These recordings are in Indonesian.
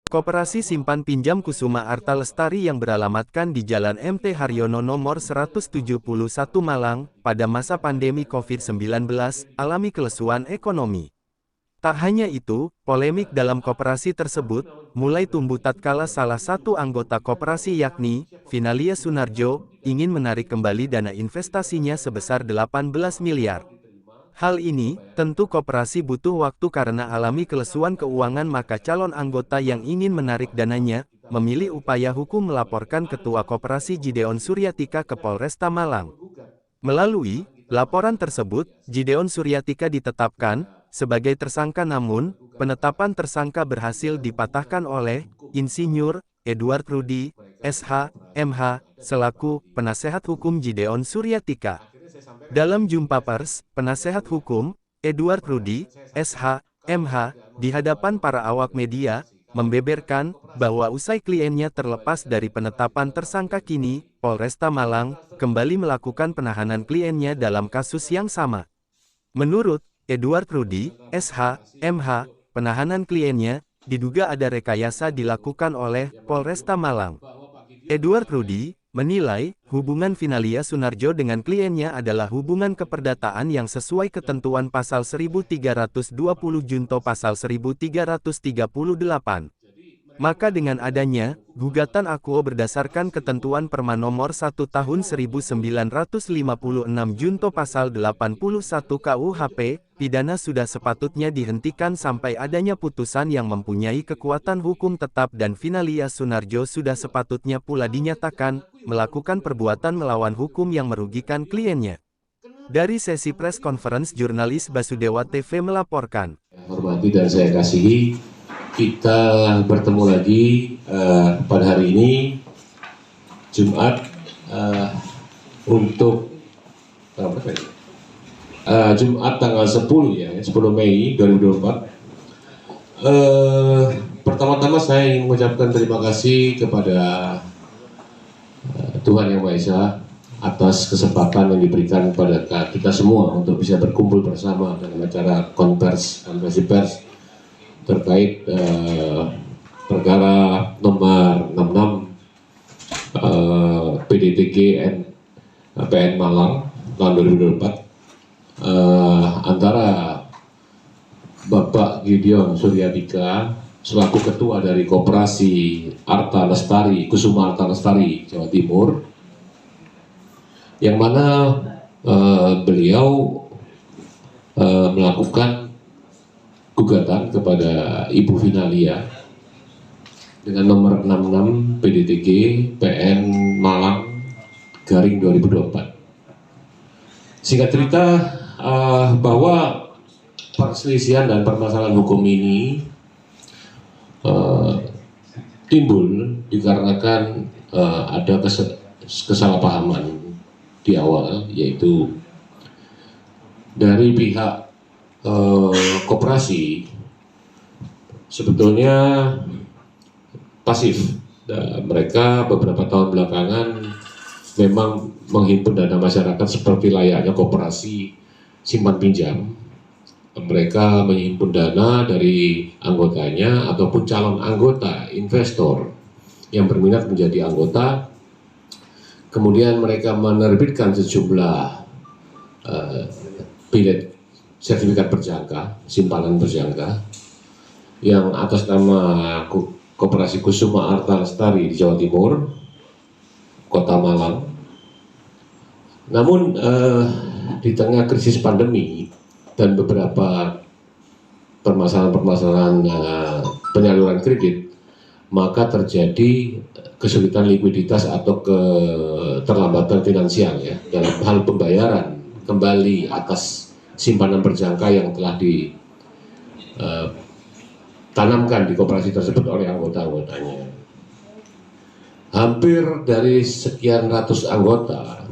Koperasi Simpan Pinjam Kusuma Arta Lestari yang beralamatkan di Jalan MT Haryono nomor 171 Malang, pada masa pandemi COVID-19, alami kelesuan ekonomi. Tak hanya itu, polemik dalam koperasi tersebut mulai tumbuh tatkala salah satu anggota koperasi yakni Finalia Sunarjo ingin menarik kembali dana investasinya sebesar 18 miliar. Hal ini, tentu koperasi butuh waktu karena alami kelesuan keuangan, maka calon anggota yang ingin menarik dananya, memilih upaya hukum melaporkan Ketua Koperasi Gideon Suryatika ke Polresta Malang. Melalui laporan tersebut, Gideon Suryatika ditetapkan sebagai tersangka, namun penetapan tersangka berhasil dipatahkan oleh Insinyur Edward Rudi, SH, MH, selaku penasehat hukum Gideon Suryatika. Dalam jumpa pers, penasehat hukum, Edward Rudi, SH, MH, di hadapan para awak media, membeberkan bahwa usai kliennya terlepas dari penetapan tersangka, kini Polresta Malang kembali melakukan penahanan kliennya dalam kasus yang sama. Menurut Edward Rudi, SH, MH, penahanan kliennya diduga ada rekayasa dilakukan oleh Polresta Malang. Edward Rudi menilai hubungan Finalia Sunarjo dengan kliennya adalah hubungan keperdataan yang sesuai ketentuan pasal 1320 junto pasal 1338. Maka dengan adanya gugatan akuo berdasarkan ketentuan Perma nomor 1 tahun 1956 junto pasal 81 KUHP pidana sudah sepatutnya dihentikan sampai adanya putusan yang mempunyai kekuatan hukum tetap, dan Finalia Sunarjo sudah sepatutnya pula dinyatakan melakukan perbuatan melawan hukum yang merugikan kliennya. Dari sesi press conference, jurnalis Basudewa TV melaporkan. Hormati dan saya kasihi, kita bertemu lagi pada hari ini Jumat untuk Jumat tanggal 10 ya, 10 Mei 2024. Pertama-tama saya ingin mengucapkan terima kasih kepada Tuhan Yang Maha Esa atas kesempatan yang diberikan kepada kita semua untuk bisa berkumpul bersama dalam acara konferensi pers terkait perkara nomor 66 PDTG PN Malang tahun 2024 antara Bapak Gideon Suryatika selaku ketua dari Koperasi Arta Lestari, Kusuma Arta Lestari, Jawa Timur, yang mana beliau melakukan gugatan kepada Ibu Finalia dengan nomor 66 PDTG PN Malang garing 2024. Singkat cerita, bahwa perselisihan dan permasalahan hukum ini timbul dikarenakan ada kesalahpahaman di awal, yaitu dari pihak koperasi sebetulnya pasif. Mereka beberapa tahun belakangan memang menghimpun dana masyarakat seperti layaknya koperasi simpan pinjam. Mereka menghimpun dana dari anggotanya ataupun calon anggota investor yang berminat menjadi anggota. Kemudian mereka menerbitkan sejumlah bilet sertifikat berjangka, simpanan berjangka, yang atas nama Koperasi Kusuma Arta Lestari di Jawa Timur, Kota Malang. Namun di tengah krisis pandemi dan beberapa permasalahan-permasalahan penyaluran kredit, maka terjadi kesulitan likuiditas atau keterlambatan finansial ya dalam hal pembayaran kembali atas simpanan berjangka yang telah ditanamkan di koperasi tersebut oleh anggota-anggotanya. Hampir dari sekian ratus anggota,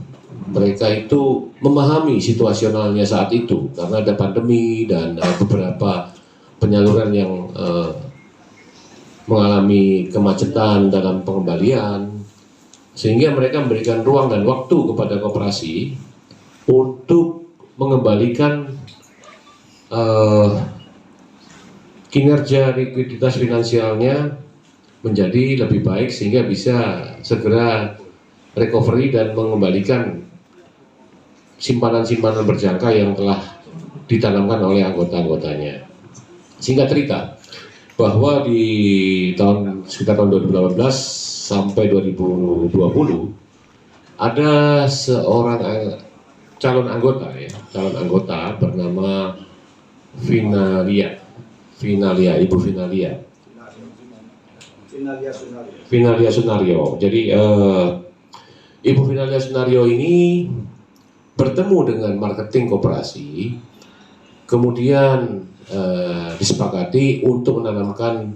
mereka itu memahami situasionalnya saat itu karena ada pandemi dan beberapa penyaluran yang mengalami kemacetan dalam pengembalian, sehingga mereka memberikan ruang dan waktu kepada koperasi untuk mengembalikan kinerja likuiditas finansialnya menjadi lebih baik sehingga bisa segera recovery dan mengembalikan simpanan-simpanan berjangka yang telah ditanamkan oleh anggota-anggotanya. Singkat cerita, bahwa di sekitar tahun 2018 sampai 2020 ada seorang calon anggota bernama Ibu Finalia Sunario. Jadi Ibu Finalia Sunario ini bertemu dengan marketing koperasi, kemudian disepakati untuk menanamkan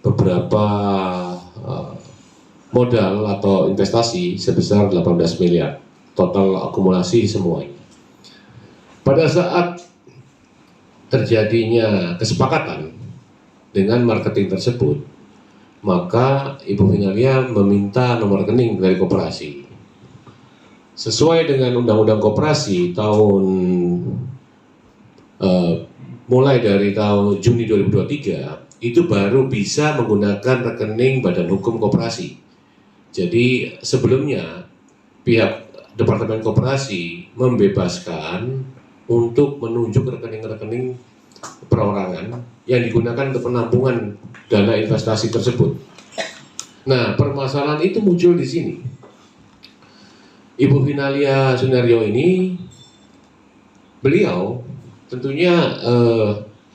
beberapa modal atau investasi sebesar 18 miliar total akumulasi semuanya. Pada saat terjadinya kesepakatan dengan marketing tersebut, maka Ibu Finalia meminta nomor rekening dari koperasi. Sesuai dengan Undang-Undang Koperasi tahun mulai dari tahun Juni 2023 itu baru bisa menggunakan rekening Badan Hukum Koperasi. Jadi sebelumnya pihak Departemen Koperasi membebaskan untuk menunjuk rekening-rekening perorangan yang digunakan untuk penampungan dana investasi tersebut. Nah, permasalahan itu muncul di sini. Ibu Finalia Sunario ini, beliau tentunya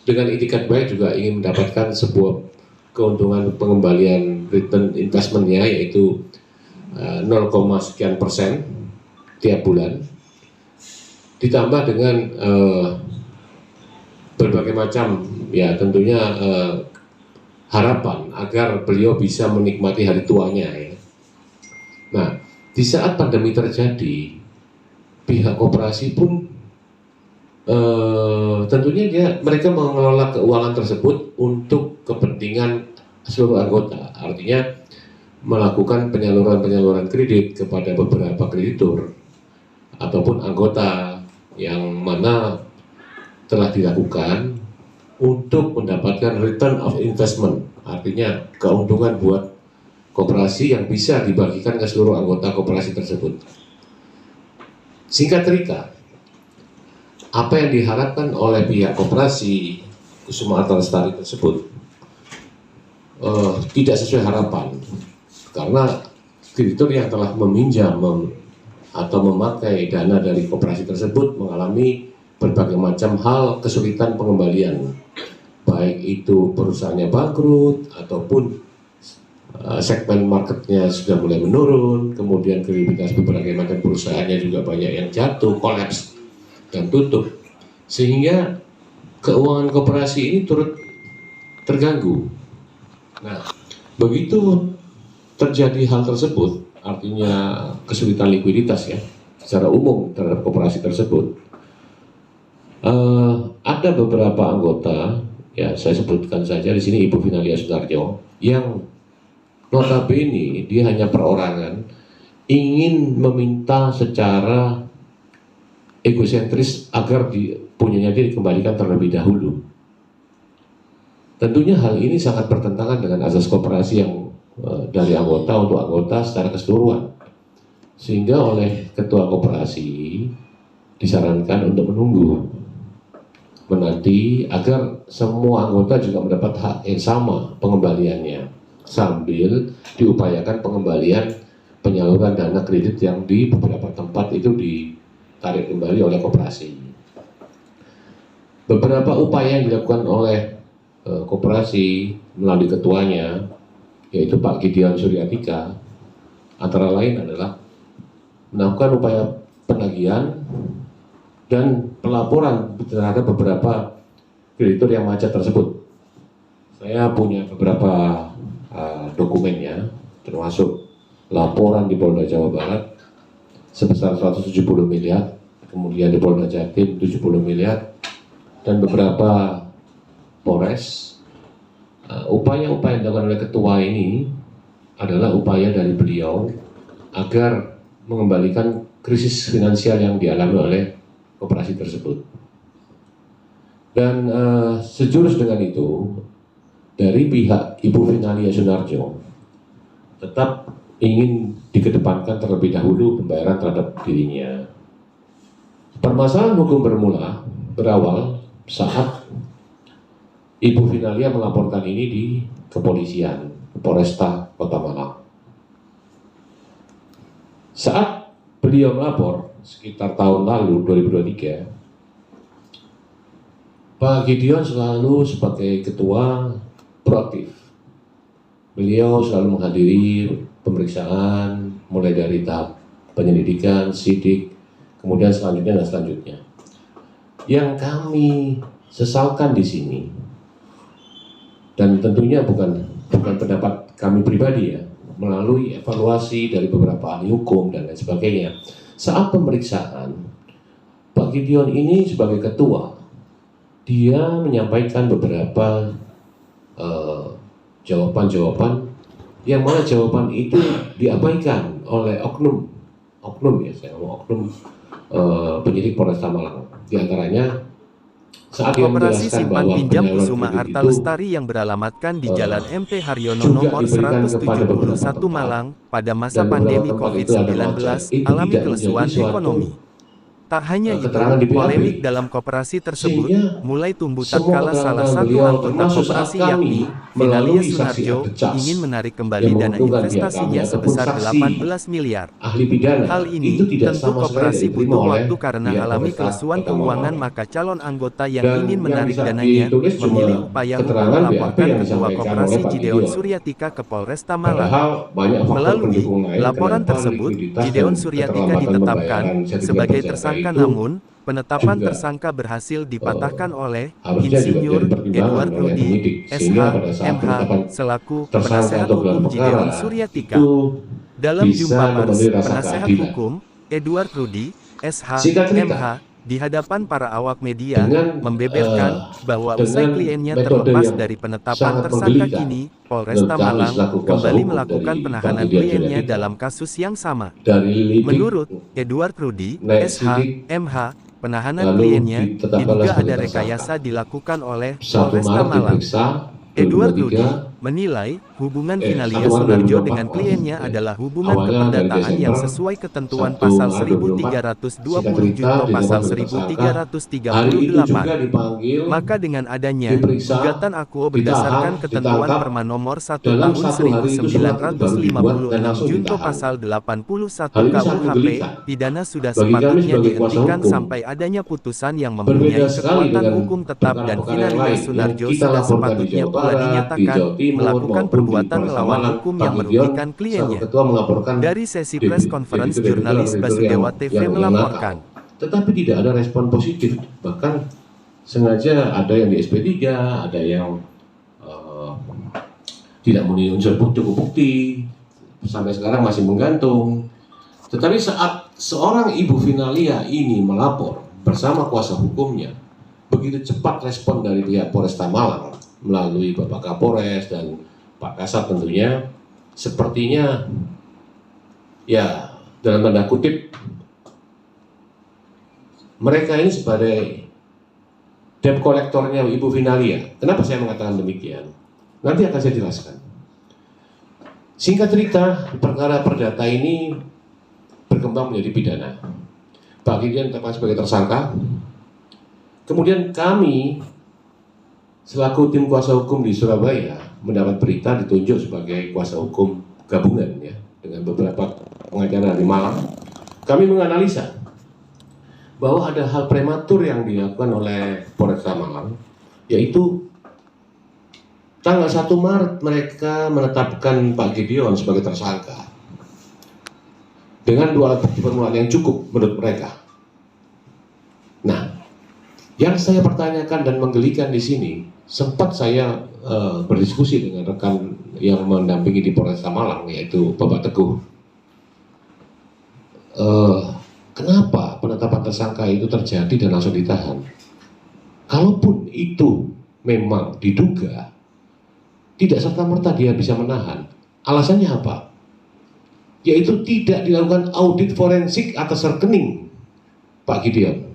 dengan itikat baik juga ingin mendapatkan sebuah keuntungan pengembalian return investmentnya, yaitu 0, sekian persen tiap bulan, ditambah dengan berbagai macam ya tentunya harapan agar beliau bisa menikmati hari tuanya ya. Nah, di saat pandemi terjadi, pihak koperasi pun tentunya mereka mengelola keuangan tersebut untuk kepentingan seluruh anggota, artinya melakukan penyaluran kredit kepada beberapa kreditur ataupun anggota yang mana telah dilakukan untuk mendapatkan return of investment, artinya keuntungan buat koperasi yang bisa dibagikan ke seluruh anggota koperasi tersebut. Singkat cerita, apa yang diharapkan oleh pihak koperasi Kusuma Arta Lestari tersebut tidak sesuai harapan, karena kreditur yang telah meminjam atau memakai dana dari koperasi tersebut mengalami berbagai macam hal kesulitan pengembalian, baik itu perusahaannya bangkrut ataupun segmen marketnya sudah mulai menurun, kemudian kredibilitas berbagai macam perusahaannya juga banyak yang jatuh, kolaps dan tutup, sehingga keuangan koperasi ini turut terganggu. Nah, begitu terjadi hal tersebut, artinya kesulitan likuiditas ya secara umum terhadap koperasi tersebut, ada beberapa anggota, ya saya sebutkan saja di sini Ibu Finalia Sunario, yang notabene dia hanya perorangan, ingin meminta secara egosentris agar punyanya dia dikembalikan terlebih dahulu. Tentunya hal ini sangat bertentangan dengan azas koperasi yang dari anggota untuk anggota secara keseluruhan, sehingga oleh ketua koperasi disarankan untuk menanti agar semua anggota juga mendapat hak yang sama pengembaliannya, sambil diupayakan pengembalian penyaluran dana kredit yang di beberapa tempat itu ditarik kembali oleh koperasi. Beberapa upaya yang dilakukan oleh koperasi melalui ketuanya, yaitu Pak Gideon Suryatika, antara lain adalah melakukan upaya penagihan dan pelaporan terhadap beberapa kreditur yang macet tersebut. Saya punya beberapa dokumennya, termasuk laporan di Polda Jawa Barat sebesar 170 miliar, kemudian di Polda Jatim 70 miliar, dan beberapa Polres. Upaya-upaya yang dilakukan oleh ketua ini adalah upaya dari beliau agar mengembalikan krisis finansial yang dialami oleh koperasi tersebut. Dan sejurus dengan itu, dari pihak Ibu Finalia Sunario tetap ingin dikedepankan terlebih dahulu pembayaran terhadap dirinya. Permasalahan hukum berawal saat Ibu Finalia melaporkan ini di kepolisian, Polresta Kota Malang. Saat beliau melapor sekitar tahun lalu 2023, Pak Gideon selalu sebagai ketua proaktif. Beliau selalu menghadiri pemeriksaan mulai dari tahap penyelidikan, sidik, kemudian selanjutnya dan selanjutnya. Yang kami sesalkan di sini, dan tentunya bukan pendapat kami pribadi ya, melalui evaluasi dari beberapa ahli hukum dan lain sebagainya, saat pemeriksaan Pak Gideon ini sebagai ketua, dia menyampaikan beberapa jawaban-jawaban yang mana jawaban itu diabaikan oleh oknum ya, saya ngomong oknum penyidik Polresta Malang. Di antaranya saat dia Koperasi menjelaskan Simpan bahwa Pinjam penyaluran Kusuma kredit Arta itu Lestari yang beralamatkan di Jalan MT Haryono juga nomor diberikan kepada beberapa 171 tempat, Malang, pada masa dan beberapa pandemi tempat itu ada COVID-19, wajah. Itu alami tidak kelesuan menjadi suatu ekonomi. Tak hanya itu, keterangan di BAP, polemik dalam koperasi tersebut sehingga mulai tumbuh semua tatkala salah keterangan satu beliau, anggota termasuk saat koperasi kami yakni Finalia melalui saksi Sunarjo Abdecas ingin menarik yang kembali dana menguntungkan pihak kami investasinya ataupun sebesar saksi 18 miliar. ahli pidana, Hal itu ini tidak tentu sama sekali koperasi diterima butuh oleh waktu karena pihak alami Polresta kelesuan Kota keuangan, Malang. maka calon anggota yang Dan ingin yang menarik bisa dananya ditulis cuma memilih upaya hukum keterangan BAP melaporkan yang Ketua disampaikan Koperasi oleh Pak Gideon Gideon. Suryatika ke Polresta Malang. Padahal banyak faktor Melalui pendukung lain laporan kenapa tersebut, likuiditas dan Gideon Suryatika keterlambatan ditetapkan pembayaran sertifikat sebagai berjangka tersangka, itu namun penetapan juga tersangka berhasil dipatahkan oleh harusnya juga Insinyur jadi pertimbangan Edward oleh Rudi, penyidik, SH, sehingga pada saat MH, penetapan selaku tersangka penasehat atau gelar hukum perkara Gideon Suryatika. itu Dalam bisa jumpa pers, memenuhi rasa penasehat keadilan. hukum Edward Rudi, SH, Singkat cerita, MH, di hadapan para awak media, dengan membeberkan bahwa usai dengan kliennya metode terlepas yang dari penetapan sangat tersangka, menggelikan, kini menurut Polresta kami Malang selaku kuasa kembali hukum melakukan dari Pak penahanan Gideon kliennya Suryatika, dalam kasus yang sama. dari lidik Menurut Edward Rudi, naik SH, sidik, MH, penahanan lalu kliennya ditetapkanlah diduga sebagai ada tersangka. rekayasa dilakukan oleh 1 Polresta Maret Malang. diperiksa, Edward Rudi 2023, menilai hubungan 1 Finalia Maret Sunarjo 2024, dengan kliennya ya. adalah hubungan Awalnya dari keperdataan yang Desember, sesuai ketentuan 1 pasal Maret 2024, singkat 1320 cerita junto pasal ditetapkan sebagai tersangka. Hari itu juga 1338. dipanggil, Maka dengan adanya diperiksa, gugatan akuo ditahan, berdasarkan ketentuan ditangkap. Perma nomor 1 Dalam tahun 1 hari itu surat itu baru dibuat dan 1956 langsung junto ditahan. pasal 81 Hal ini sangat KUHP menggelikan pidana sudah bagi kami sepatutnya sebagai kuasa dihentikan hukum. sampai adanya putusan yang Berbeda mempunyai sekali kekuatan dengan hukum tetap, dan perkara-perkara yang Finalia lain yang Sunarjo kita sudah laporkan di sepatutnya Jawa pula Barat, di dinyatakan Jawa Timur, melakukan maupun di perbuatan Polresta melawan Malang. hukum Pak yang Gideon merugikan selaku kliennya. ketua melaporkan Dari sesi press conference, jurnalis Basudewa TV yang melaporkan. nakal. Tetapi tidak ada respon positif, bahkan sengaja ada yang di SP3, ada yang tidak memenuhi unsur cukup bukti, sampai sekarang masih menggantung. Tetapi saat seorang Ibu Finalia ini melapor bersama kuasa hukumnya, begitu cepat respon dari pihak Polresta Malang melalui Bapak Kapolres dan Pak Kasat tentunya, sepertinya ya dalam tanda kutip mereka ini sebagai debt kolektornya Ibu Finalia. Kenapa saya mengatakan demikian? Nanti akan saya jelaskan. Singkat cerita, perkara perdata ini berkembang menjadi pidana. Pak Gideon ditetapkan sebagai tersangka. Kemudian kami selaku tim kuasa hukum di Surabaya mendapat berita ditunjuk sebagai kuasa hukum gabungan ya, dengan beberapa pengacara di Malang. Kami menganalisa bahwa ada hal prematur yang dilakukan oleh Polresta Malang, yaitu tanggal 1 Maret mereka menetapkan Pak Gideon sebagai tersangka dengan 2 alat bukti permulaan yang cukup menurut mereka. Nah, yang saya pertanyakan dan menggelikan di sini, sempat saya berdiskusi dengan rekan yang mendampingi di Polresta Malang, yaitu Bapak Teguh. Kenapa penetapan tersangka itu terjadi dan langsung ditahan? Kalaupun itu memang diduga, tidak serta-merta dia bisa menahan. Alasannya apa? Yaitu tidak dilakukan audit forensik atas rekening Pak Gideon.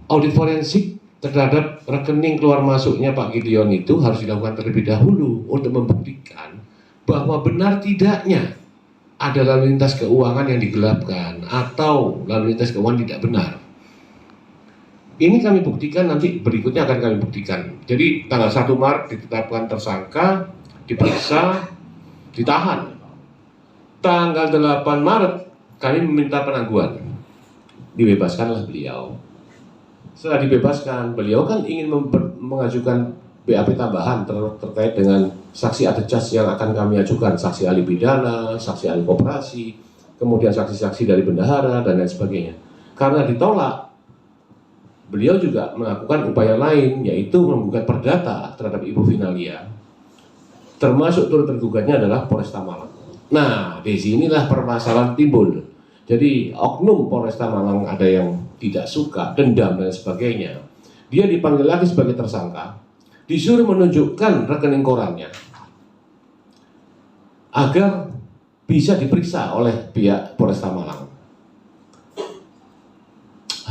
Audit forensik terhadap rekening keluar masuknya Pak Gideon itu harus dilakukan terlebih dahulu untuk membuktikan bahwa benar tidaknya ada lalu lintas keuangan yang digelapkan atau lalu lintas keuangan tidak benar. Ini kami buktikan, nanti berikutnya akan kami buktikan. Jadi tanggal 1 Maret ditetapkan tersangka, diperiksa, ditahan. Tanggal 8 Maret kami meminta penangguhan. Dibebaskanlah beliau. Setelah dibebaskan, beliau kan ingin mengajukan BAP tambahan terkait dengan saksi atau cas yang akan kami ajukan, saksi ahli pidana, saksi ahli koperasi, kemudian saksi-saksi dari bendahara dan lain sebagainya. Karena ditolak, beliau juga melakukan upaya lain, yaitu menggugat perdata terhadap Ibu Finalia. Termasuk turut tergugatnya adalah Polresta Malang. Nah, di sinilah permasalahan timbul. Jadi oknum Polresta Malang ada yang tidak suka, dendam dan sebagainya. Dia dipanggil lagi sebagai tersangka, disuruh menunjukkan rekening korannya agar bisa diperiksa oleh pihak Polresta Malang.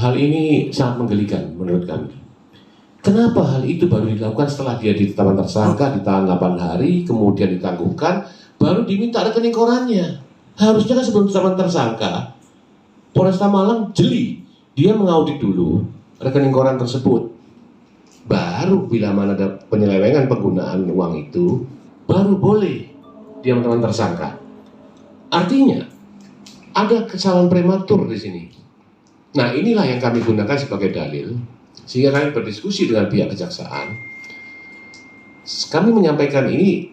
Hal ini sangat menggelikan menurut kami. Kenapa hal itu baru dilakukan setelah dia ditetapkan tersangka, ditahan 8 hari, kemudian ditangguhkan, baru diminta rekening korannya? Harusnya kan sebelum ditetapkan tersangka, Polresta Malang jeli, dia mengaudit dulu rekening koran tersebut. Baru bila mana ada penyelewengan penggunaan uang itu, baru boleh dia menetapkan tersangka. Artinya ada kesalahan prematur di sini. Nah, inilah yang kami gunakan sebagai dalil, sehingga kami berdiskusi dengan pihak kejaksaan. Kami menyampaikan ini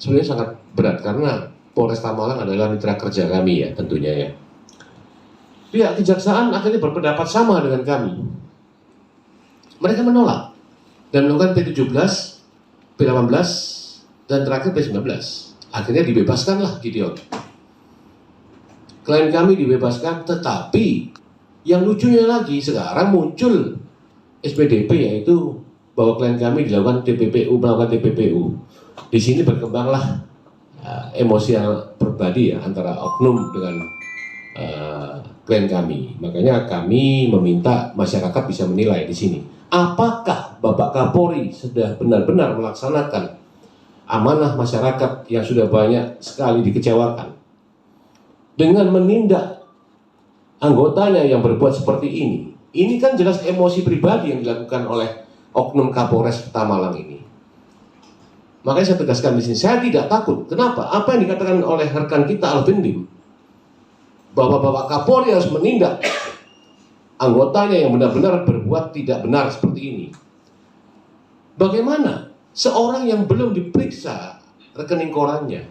sebenarnya sangat berat, karena Polresta Malang adalah mitra kerja kami ya, tentunya ya. Pihak kejaksaan akhirnya berpendapat sama dengan kami. Mereka menolak dan melakukan P17, P18, dan terakhir P19. Akhirnya dibebaskanlah Gideon. Klien kami dibebaskan, tetapi yang lucunya lagi sekarang muncul SPDP, yaitu bahwa klien kami dilakukan melakukan TPPU. Di sini berkembanglah emosional pribadi ya antara oknum dengan klien kami. Makanya kami meminta masyarakat bisa menilai di sini. Apakah Bapak Kapolri sudah benar-benar melaksanakan amanah masyarakat yang sudah banyak sekali dikecewakan dengan menindak anggotanya yang berbuat seperti ini? Ini kan jelas emosi pribadi yang dilakukan oleh oknum Kapolres Malang ini. Makanya saya tegaskan di sini, saya tidak takut. Kenapa? Apa yang dikatakan oleh rekan kita Alvin Lim, bahwa Bapak Kapolri harus menindak anggotanya yang benar-benar berbuat tidak benar seperti ini. Bagaimana seorang yang belum diperiksa rekening korannya,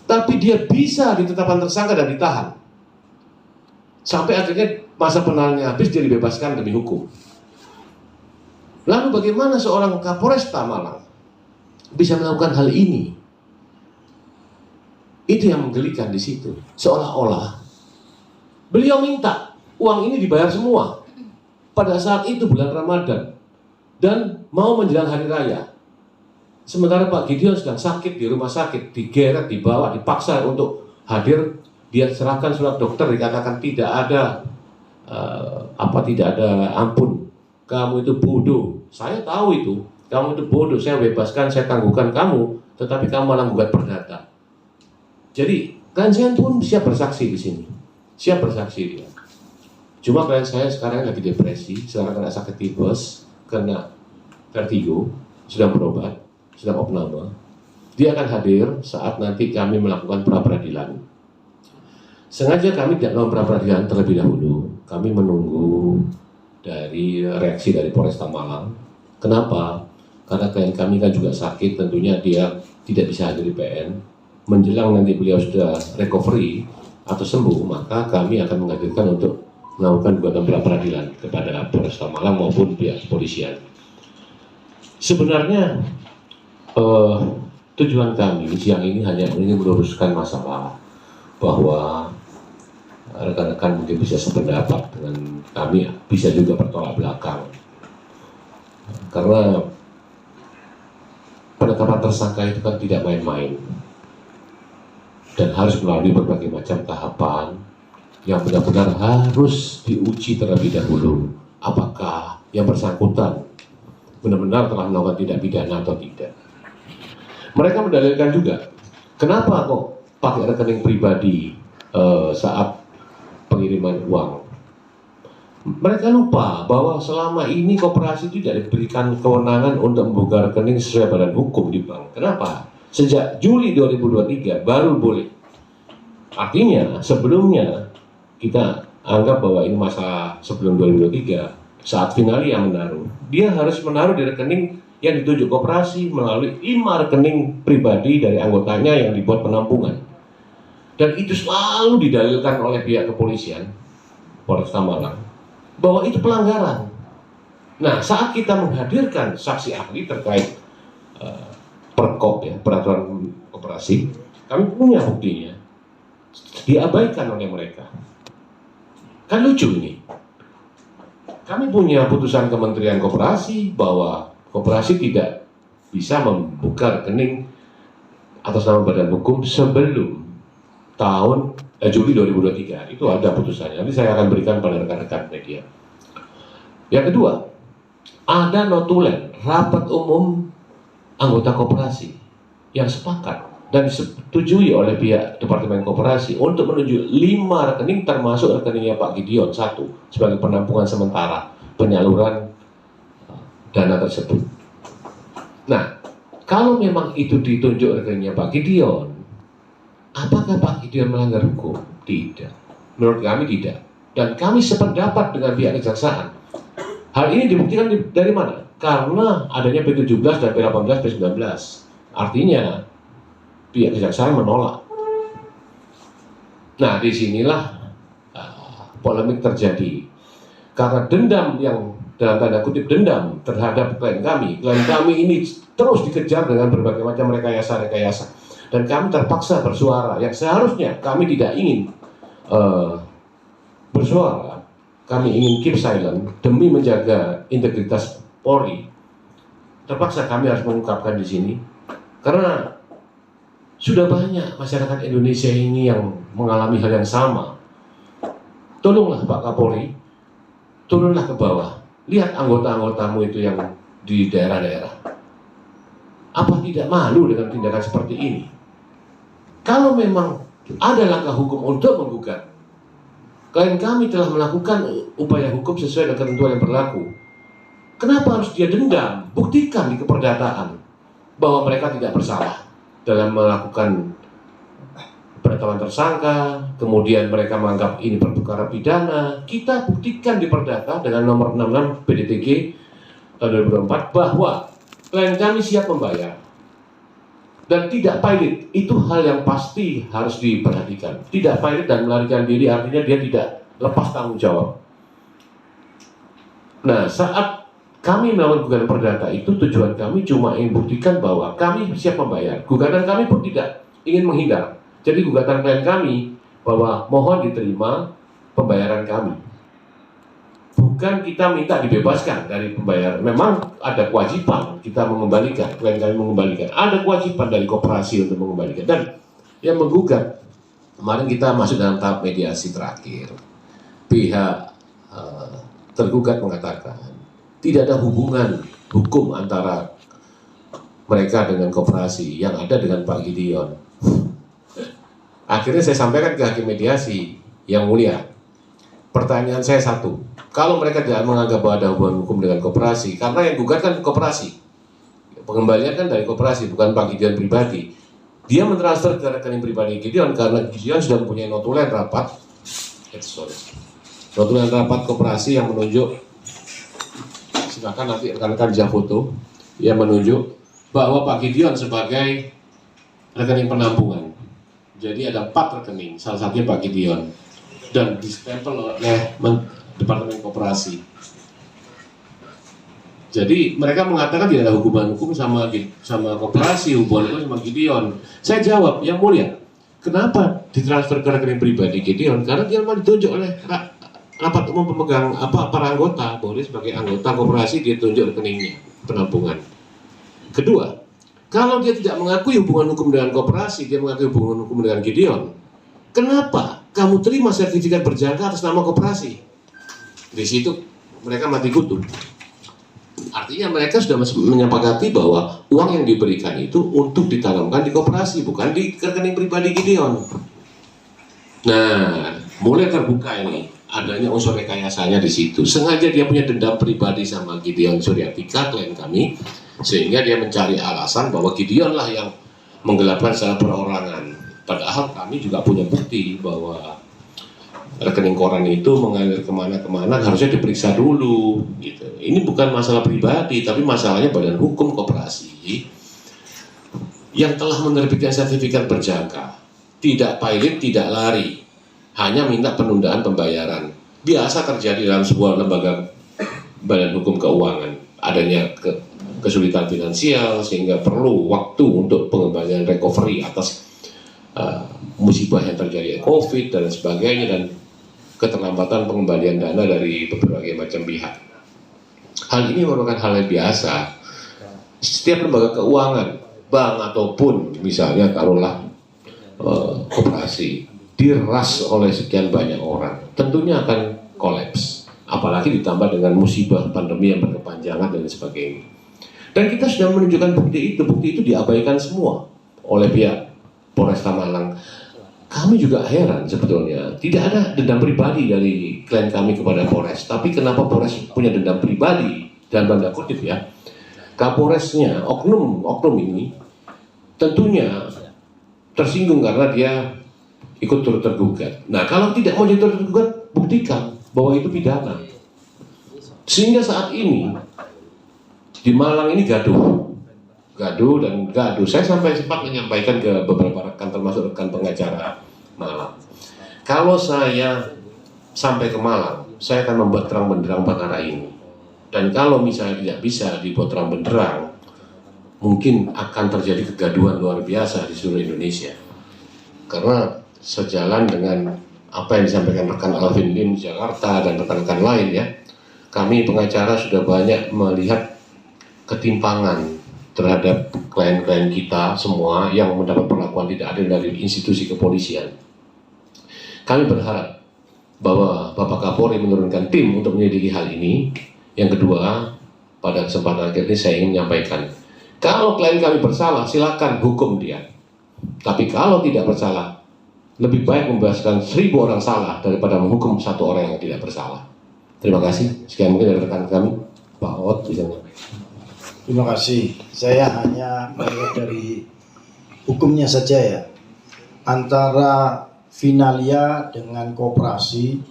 tapi dia bisa ditetapkan tersangka dan ditahan, sampai akhirnya masa penahanannya habis, dia dibebaskan demi hukum. Lalu bagaimana seorang Kapolresta Malang bisa melakukan hal ini? Itu yang menggelikan di situ. Seolah-olah beliau minta uang ini dibayar semua pada saat itu bulan Ramadan dan mau menjelang hari raya. Sementara Pak Gideon sedang sakit di rumah sakit, digeret, dibawa, dipaksa untuk hadir. Dia serahkan surat dokter, dikatakan tidak ada tidak ada ampun. Kamu itu bodoh. Saya tahu itu. Kamu itu bodoh. Saya bebaskan, saya tangguhkan kamu, tetapi kamu malah gugat perdata. Jadi klien pun siap bersaksi di sini. Siap bersaksi dia. Cuma klien saya sekarang lagi depresi, sekarang kena sakit tipes, kena vertigo, sedang berobat, sedang opname. Dia akan hadir saat nanti kami melakukan pra-peradilan. Sengaja kami tidak melakukan pra-peradilan terlebih dahulu. Kami menunggu dari reaksi dari Polresta Malang. Kenapa? Karena klien kami kan juga sakit, tentunya dia tidak bisa hadir di PN. Menjelang nanti beliau sudah recovery atau sembuh, maka kami akan menghadirkan untuk melakukan gugatan pra-peradilan kepada Polresta Malang maupun pihak kepolisian. Sebenarnya tujuan kami siang ini hanya ingin meluruskan masalah bahwa rekan-rekan mungkin bisa sependapat dengan kami, bisa juga bertolak belakang. Karena penetapan tersangka itu kan tidak main-main dan harus melalui berbagai macam tahapan yang benar-benar harus diuji terlebih dahulu apakah yang bersangkutan benar-benar telah melakukan tindak pidana atau tidak. Mereka mendalilkan juga Kenapa kok pakai rekening pribadi saat pengiriman uang? Mereka lupa bahwa selama ini koperasi tidak diberikan kewenangan untuk membuka rekening sesuai badan hukum di bank. Kenapa? Sejak Juli 2023 baru boleh. Artinya sebelumnya kita anggap bahwa ini masa sebelum 2023, saat finalia menaruh, dia harus menaruh di rekening yang ditunjuk koperasi melalui 5 rekening pribadi dari anggotanya yang dibuat penampungan. Dan itu selalu didalilkan oleh pihak kepolisian Polresta Malang bahwa itu pelanggaran. Nah, saat kita menghadirkan saksi ahli terkait perkop ya, peraturan koperasi, kami punya buktinya, diabaikan oleh mereka. Kan lucu ini. Kami punya putusan Kementerian Koperasi bahwa koperasi tidak bisa membuka rekening atas nama badan hukum sebelum tahun Juli 2023. Itu ada putusannya. Nanti saya akan berikan pada rekan-rekan media. Yang kedua, ada notulen rapat umum anggota koperasi yang sepakat dan disetujui oleh pihak Departemen Koperasi untuk menunjuk 5 rekening termasuk rekeningnya Pak Gideon 1 sebagai penampungan sementara penyaluran dana tersebut. Nah, kalau memang itu ditunjuk rekeningnya Pak Gideon, apakah Pak Gideon melanggar hukum? Tidak. Menurut kami tidak. Dan kami sependapat dengan pihak kejaksaan. Hal ini dibuktikan dari mana? Karena adanya P17 dan P18, P19. Artinya pihak kejaksaan menolak. Nah, disinilah polemik terjadi. Karena dendam yang dalam tanda kutip dendam terhadap klien kami ini terus dikejar dengan berbagai macam rekayasa-rekayasa. Dan kami terpaksa bersuara yang seharusnya kami tidak ingin bersuara. Kami ingin keep silent demi menjaga integritas Polri. Terpaksa kami harus mengungkapkan di sini karena sudah banyak masyarakat Indonesia ini yang mengalami hal yang sama. Tolonglah Pak Kapolri, turunlah ke bawah. Lihat anggota-anggotamu itu yang di daerah-daerah. Apa tidak malu dengan tindakan seperti ini? Kalau memang ada langkah hukum untuk menggugat, klien kami telah melakukan upaya hukum sesuai dengan ketentuan yang berlaku. Kenapa harus dia dendam? Buktikan di keperdataan bahwa mereka tidak bersalah dalam melakukan penetapan tersangka, kemudian mereka menganggap ini perkara pidana. Kita buktikan di perdata dengan nomor 66 PDTG tahun 2004 bahwa klien kami siap membayar dan tidak pilot. Itu hal yang pasti harus diperhatikan. Tidak pilot dan melarikan diri artinya dia tidak lepas tanggung jawab. Nah, saat kami melakukan gugatan perdata itu tujuan kami cuma ingin buktikan bahwa kami siap membayar. Gugatan kami pun tidak ingin menghindar. Jadi gugatan klien kami bahwa mohon diterima pembayaran kami. Bukan kita minta dibebaskan dari pembayaran. Memang ada kewajiban kita mengembalikan, klien kami mengembalikan. Ada kewajiban dari koperasi untuk mengembalikan. Dan yang menggugat, kemarin kita masuk dalam tahap mediasi terakhir. Pihak tergugat mengatakan tidak ada hubungan hukum antara mereka dengan koperasi, yang ada dengan Pak Gideon. Akhirnya saya sampaikan ke hakim mediasi, yang mulia, pertanyaan saya satu, kalau mereka tidak menganggap bahwa ada hubungan hukum dengan koperasi, karena yang gugat kan koperasi, pengembalian kan dari koperasi, bukan Pak Gideon pribadi. Dia mentransfer ke rekening pribadi Gideon karena Gideon sudah mempunyai notulen rapat, notulen rapat koperasi yang menunjuk, silakan nanti rekan-rekan bisa foto, yang menunjuk bahwa Pak Gideon sebagai rekening penampungan. Jadi ada 4 rekening, salah satunya Pak Gideon, dan distempel oleh Departemen Koperasi. Jadi mereka mengatakan tidak ada hubungan hukum sama koperasi, hubungan hukum sama Gideon. Saya jawab, yang mulia, kenapa ditransfer ke rekening pribadi Gideon? Karena dia memang ditunjuk oleh rapat umum pemegang para anggota, boleh sebagai anggota koperasi dia tunjuk rekeningnya penampungan. Kedua, kalau dia tidak mengakui hubungan hukum dengan koperasi, dia mengakui hubungan hukum dengan Gideon, kenapa kamu terima sertifikat berjangka atas nama koperasi? Di situ mereka mati kutu. Artinya mereka sudah menyepakati bahwa uang yang diberikan itu untuk ditanamkan di koperasi, bukan di rekening pribadi Gideon. Nah, mulai terbuka ini adanya unsur rekayasanya di situ. Sengaja dia punya dendam pribadi sama Gideon Suryatika, klien kami, sehingga dia mencari alasan bahwa Gideon lah yang menggelapkan secara perorangan. Padahal kami juga punya bukti bahwa rekening koran itu mengalir kemana-kemana harusnya diperiksa dulu gitu. Ini bukan masalah pribadi, tapi masalahnya badan hukum koperasi yang telah menerbitkan sertifikat berjangka, tidak pilot, tidak lari, hanya minta penundaan pembayaran. Biasa terjadi dalam sebuah lembaga badan hukum keuangan, adanya kesulitan finansial sehingga perlu waktu untuk pengembalian recovery atas musibah yang terjadi, COVID dan sebagainya, dan keterlambatan pengembalian dana dari berbagai macam pihak. Hal ini merupakan hal yang biasa. Setiap lembaga keuangan, bank ataupun misalnya taruhlah koperasi, diras oleh sekian banyak orang, tentunya akan kolaps. Apalagi ditambah dengan musibah pandemi yang berkepanjangan dan sebagainya. Dan kita sudah menunjukkan bukti itu diabaikan semua oleh pihak Polresta Malang. Kami juga heran sebetulnya, tidak ada dendam pribadi dari klien kami kepada Polres, tapi kenapa Polres punya dendam pribadi dalam tanda kutip ya. Kapolresnya, oknum ini tentunya tersinggung karena dia ikut turut tergugat. Nah, kalau tidak mau turut tergugat, buktikan bahwa itu pidana. Sehingga saat ini di Malang ini gaduh. Saya sampai sempat menyampaikan ke beberapa rekan, termasuk rekan pengacara Malang. Kalau saya sampai ke Malang, saya akan membuat terang benderang perkara ini. Dan kalau misalnya tidak bisa dibuat terang benderang, mungkin akan terjadi kegaduhan luar biasa di seluruh Indonesia. Karena sejalan dengan apa yang disampaikan rekan Alvin Lim di Jakarta dan rekan-rekan lain ya, kami pengacara sudah banyak melihat ketimpangan terhadap klien-klien kita semua yang mendapat perlakuan tidak adil dari institusi kepolisian. Kami berharap bahwa Bapak Kapolri menurunkan tim untuk menyelidiki hal ini. Yang kedua, pada kesempatan akhir ini saya ingin menyampaikan, kalau klien kami bersalah, silakan hukum dia. Tapi kalau tidak bersalah, lebih baik membebaskan 1000 orang salah daripada menghukum 1 orang yang tidak bersalah. Terima kasih. Sekian mungkin dari rekan kami, Pak Ot bisa menyampaikan. Terima kasih. Saya hanya melihat dari hukumnya saja ya. Antara Finalia dengan koperasi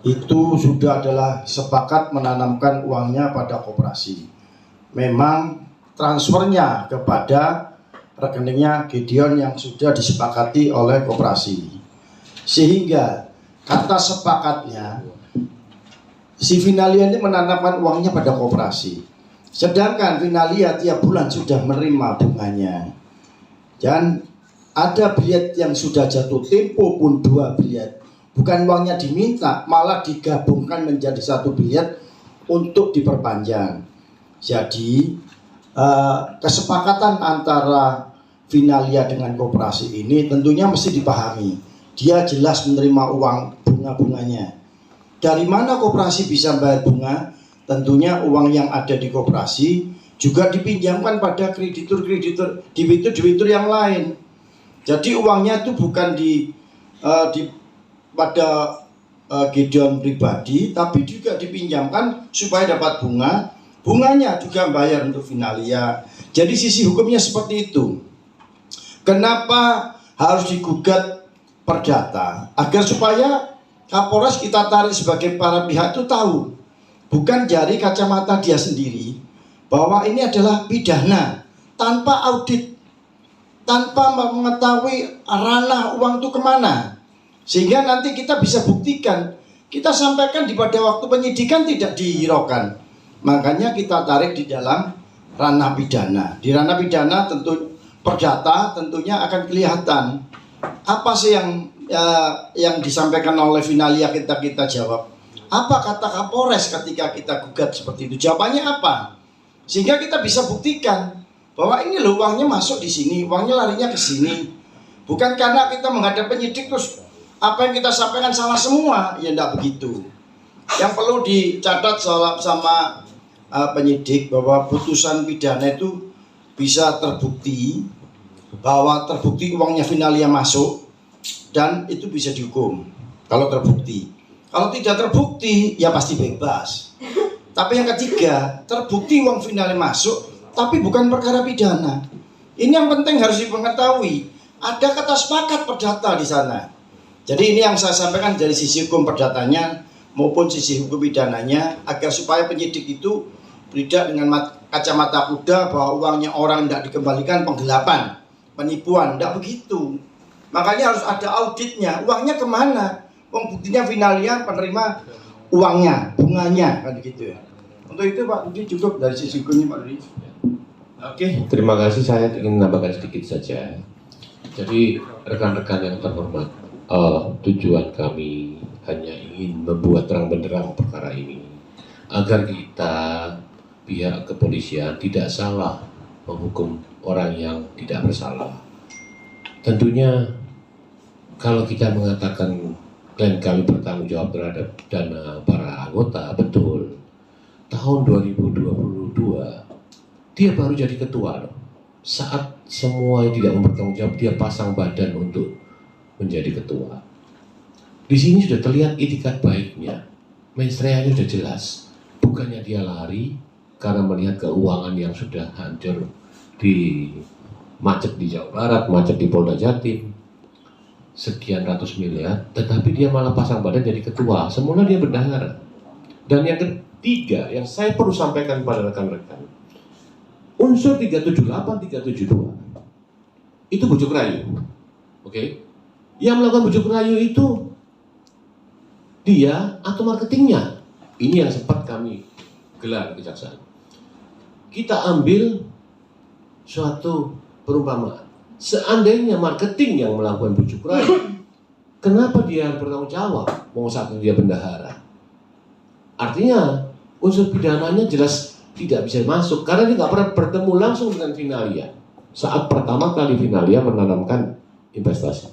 itu sudah adalah sepakat menanamkan uangnya pada koperasi. Memang transfernya kepada rekeningnya Gideon yang sudah disepakati oleh koperasi. Sehingga kata sepakatnya si Finalia ini menanamkan uangnya pada koperasi. Sedangkan Finalia tiap bulan sudah menerima bunganya. Dan ada biliet yang sudah jatuh tempo pun 2 biliet. Bukan uangnya diminta, malah digabungkan menjadi 1 biliet untuk diperpanjang. Jadi kesepakatan antara Finalia dengan koperasi ini tentunya mesti dipahami. Dia jelas menerima uang bunga-bunganya. Dari mana koperasi bisa bayar bunga? Tentunya uang yang ada di koperasi juga dipinjamkan pada kreditur-kreditur, debitur yang lain. Jadi uangnya itu bukan pada Gideon pribadi, tapi juga dipinjamkan supaya dapat bunga. Bunganya juga bayar untuk Finalia. Jadi sisi hukumnya seperti itu. Kenapa harus digugat perdata? Agar supaya Kapolres kita tarik sebagai para pihak itu tahu, bukan dari kacamata dia sendiri, bahwa ini adalah pidana tanpa audit, tanpa mengetahui ranah uang itu kemana. Sehingga nanti kita bisa buktikan, kita sampaikan di pada waktu penyidikan tidak dihiraukan. Makanya kita tarik di dalam ranah pidana. Di ranah pidana tentu perdata tentunya akan kelihatan apa sih yang disampaikan oleh Finalia, kita jawab. Apa kata Kapolres ketika kita gugat seperti itu? Jawabannya apa? Sehingga kita bisa buktikan bahwa ini loh uangnya masuk di sini, uangnya larinya ke sini. Bukan karena kita menghadap penyidik terus apa yang kita sampaikan salah semua, ya enggak begitu. Yang perlu dicatat sama penyidik bahwa putusan pidana itu bisa terbukti bahwa terbukti uangnya Finalia masuk dan itu bisa dihukum kalau terbukti. Kalau tidak terbukti ya pasti bebas. Tapi yang ketiga, terbukti uang Finalia masuk tapi bukan perkara pidana. Ini yang penting harus diketahui. Ada kata sepakat perdata di sana. Jadi ini yang saya sampaikan dari sisi hukum perdatanya maupun sisi hukum pidananya, agar supaya penyidik itu tidak dengan kacamata kuda bahwa uangnya orang tidak dikembalikan, penggelapan, penipuan, tidak begitu. Makanya harus ada auditnya, uangnya kemana? Uang buktinya Finalia penerima uangnya, bunganya, kan gitu ya. Untuk itu Pak Rudi cukup dari sisi hukumnya Pak Rudi. Oke, terima kasih. Saya ingin menambahkan sedikit saja. Jadi rekan-rekan yang terhormat, tujuan kami hanya ingin membuat terang benderang perkara ini agar kita pihak kepolisian tidak salah menghukum orang yang tidak bersalah. Tentunya kalau kita mengatakan klien kami bertanggung jawab terhadap dana para anggota, betul. Tahun 2022 dia baru jadi ketua loh. Saat semua tidak bertanggung jawab, dia pasang badan untuk menjadi ketua. Di sini sudah terlihat itikat baiknya, mensreanya sudah jelas. Bukannya dia lari karena melihat keuangan yang sudah hancur di macet di Jawa Barat, macet di Polda Jatim, sekian ratus miliar, tetapi dia malah pasang badan jadi ketua. Semula dia bendahara. Dan yang ketiga, yang saya perlu sampaikan pada rekan-rekan, unsur 378, 372 itu bujuk rayu, oke? Yang melakukan bujuk rayu itu dia atau marketingnya. Ini yang sempat kami gelar kejaksaan. Kita ambil suatu perumpamaan. Seandainya marketing yang melakukan bujuk rayu, kenapa dia bertanggung jawab? Mau saat dia bendahara. Artinya unsur pidananya jelas tidak bisa masuk karena dia nggak pernah bertemu langsung dengan Finalia saat pertama kali Finalia menanamkan investasi.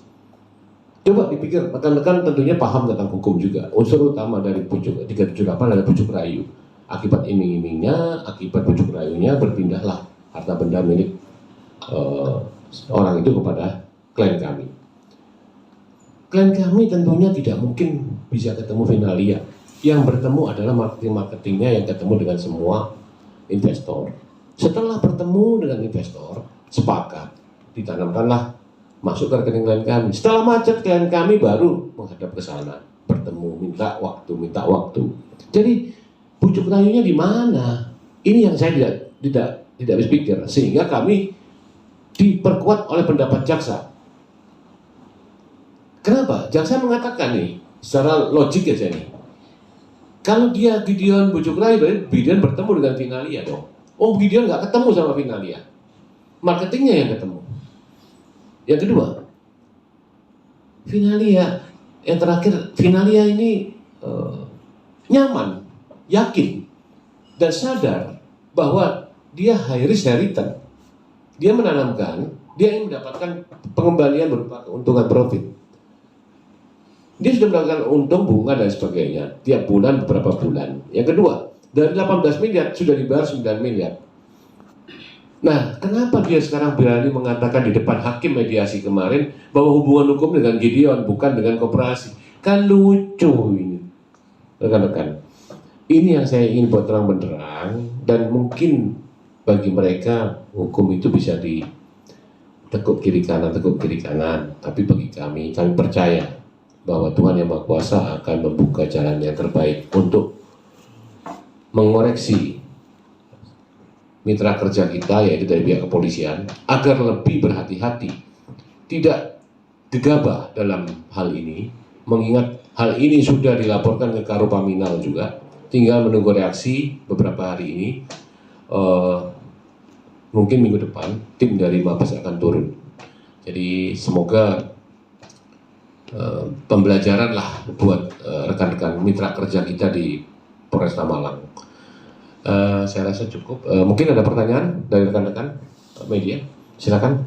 Coba dipikir, rekan-rekan tentunya paham tentang hukum juga. Unsur utama dari bujuk 378 adalah bujuk rayu. Akibat iming-imingnya, akibat bujuk rayunya berpindahlah harta benda milik orang itu kepada klien kami. Klien kami tentunya tidak mungkin bisa ketemu Finalia. Yang bertemu adalah marketing-marketingnya yang ketemu dengan semua investor. Setelah bertemu dengan investor, sepakat, ditanamkanlah masuk ke rekening klien kami. Setelah macet, klien kami baru menghadap ke sana, bertemu, minta waktu. Jadi bujuk rayunya di mana? Ini yang saya tidak bisa pikir, sehingga kami diperkuat oleh pendapat jaksa. Kenapa? Jaksa mengatakan nih, secara logik aja nih, kalau dia Gideon bujuk rayu, berarti Gideon bertemu dengan Finalia dong. Oh, Gideon nggak ketemu sama Finalia, marketingnya yang ketemu. Yang kedua, Finalia, yang terakhir, Finalia ini nyaman, yakin, dan sadar bahwa dia high risk high return. Dia menanamkan, dia ingin mendapatkan pengembalian berupa keuntungan profit. Dia sudah mendapatkan untung, bunga, dan sebagainya tiap bulan, beberapa bulan. Yang kedua, dari 18 miliar sudah dibayar 9 miliar. Nah, kenapa dia sekarang berani mengatakan di depan hakim mediasi kemarin bahwa hubungan hukum dengan Gideon bukan dengan koperasi? Kan lucu ini, rekan-rekan. Ini yang saya ingin buat terang benderang, dan mungkin bagi mereka hukum itu bisa ditekuk kiri kanan. Tapi bagi kami percaya bahwa Tuhan Yang Maha Kuasa akan membuka jalan yang terbaik untuk mengoreksi mitra kerja kita, yaitu dari pihak kepolisian, agar lebih berhati-hati, tidak gegabah dalam hal ini, mengingat hal ini sudah dilaporkan ke Karopaminal juga, tinggal menunggu reaksi beberapa hari ini. Mungkin minggu depan tim dari Mabes akan turun. Jadi semoga pembelajaran lah buat rekan-rekan mitra kerja kita di Polresta Malang. Saya rasa cukup. Mungkin ada pertanyaan dari rekan-rekan media, silakan.